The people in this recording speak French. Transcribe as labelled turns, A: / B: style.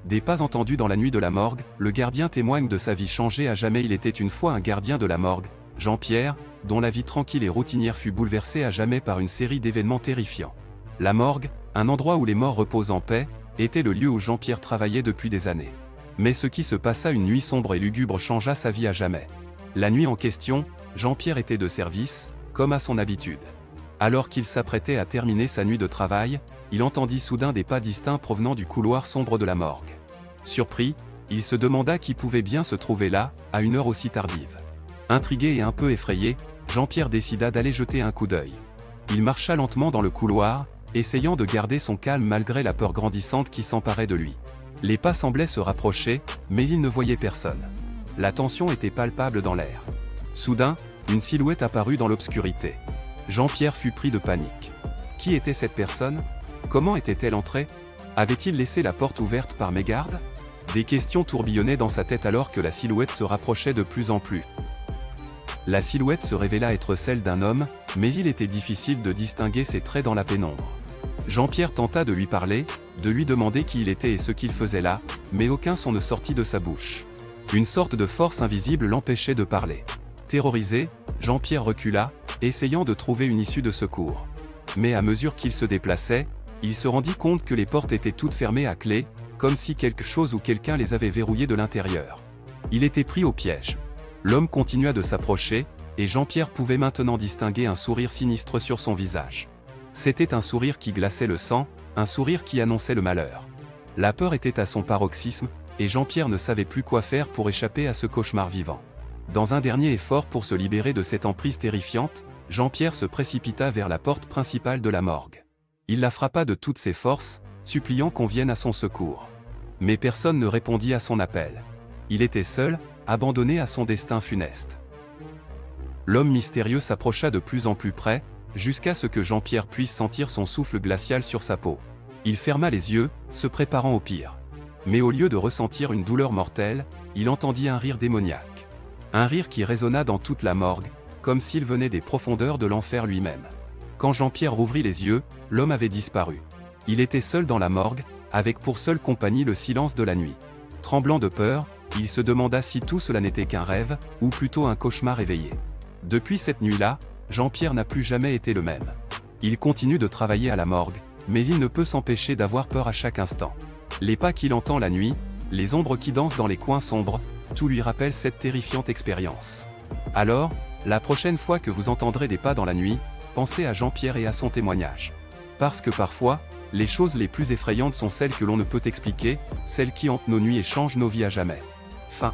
A: Des pas entendus dans la nuit de la morgue, le gardien témoigne de sa vie changée à jamais. Il était une fois un gardien de la morgue, Jean-Pierre, dont la vie tranquille et routinière fut bouleversée à jamais par une série d'événements terrifiants. La morgue, un endroit où les morts reposent en paix, était le lieu où Jean-Pierre travaillait depuis des années. Mais ce qui se passa une nuit sombre et lugubre changea sa vie à jamais. La nuit en question, Jean-Pierre était de service, comme à son habitude. Alors qu'il s'apprêtait à terminer sa nuit de travail, il entendit soudain des pas distincts provenant du couloir sombre de la morgue. Surpris, il se demanda qui pouvait bien se trouver là, à une heure aussi tardive. Intrigué et un peu effrayé, Jean-Pierre décida d'aller jeter un coup d'œil. Il marcha lentement dans le couloir, essayant de garder son calme malgré la peur grandissante qui s'emparait de lui. Les pas semblaient se rapprocher, mais il ne voyait personne. La tension était palpable dans l'air. Soudain, une silhouette apparut dans l'obscurité. Jean-Pierre fut pris de panique. Qui était cette personne? Comment était-elle entrée? Avait-il laissé la porte ouverte par mégarde? Des questions tourbillonnaient dans sa tête alors que la silhouette se rapprochait de plus en plus. La silhouette se révéla être celle d'un homme, mais il était difficile de distinguer ses traits dans la pénombre. Jean-Pierre tenta de lui parler, de lui demander qui il était et ce qu'il faisait là, mais aucun son ne sortit de sa bouche. Une sorte de force invisible l'empêchait de parler. Terrorisé, Jean-Pierre recula, essayant de trouver une issue de secours. Mais à mesure qu'il se déplaçait, il se rendit compte que les portes étaient toutes fermées à clé, comme si quelque chose ou quelqu'un les avait verrouillées de l'intérieur. Il était pris au piège. L'homme continua de s'approcher, et Jean-Pierre pouvait maintenant distinguer un sourire sinistre sur son visage. C'était un sourire qui glaçait le sang, un sourire qui annonçait le malheur. La peur était à son paroxysme, et Jean-Pierre ne savait plus quoi faire pour échapper à ce cauchemar vivant. Dans un dernier effort pour se libérer de cette emprise terrifiante, Jean-Pierre se précipita vers la porte principale de la morgue. Il la frappa de toutes ses forces, suppliant qu'on vienne à son secours. Mais personne ne répondit à son appel. Il était seul, abandonné à son destin funeste. L'homme mystérieux s'approcha de plus en plus près, jusqu'à ce que Jean-Pierre puisse sentir son souffle glacial sur sa peau. Il ferma les yeux, se préparant au pire. Mais au lieu de ressentir une douleur mortelle, il entendit un rire démoniaque. Un rire qui résonna dans toute la morgue, comme s'il venait des profondeurs de l'enfer lui-même. Quand Jean-Pierre rouvrit les yeux, l'homme avait disparu. Il était seul dans la morgue, avec pour seule compagnie le silence de la nuit. Tremblant de peur, il se demanda si tout cela n'était qu'un rêve, ou plutôt un cauchemar éveillé. Depuis cette nuit-là, Jean-Pierre n'a plus jamais été le même. Il continue de travailler à la morgue, mais il ne peut s'empêcher d'avoir peur à chaque instant. Les pas qu'il entend la nuit, les ombres qui dansent dans les coins sombres, tout lui rappelle cette terrifiante expérience. Alors, la prochaine fois que vous entendrez des pas dans la nuit, pensez à Jean-Pierre et à son témoignage. Parce que parfois, les choses les plus effrayantes sont celles que l'on ne peut expliquer, celles qui hantent nos nuits et changent nos vies à jamais. Fin.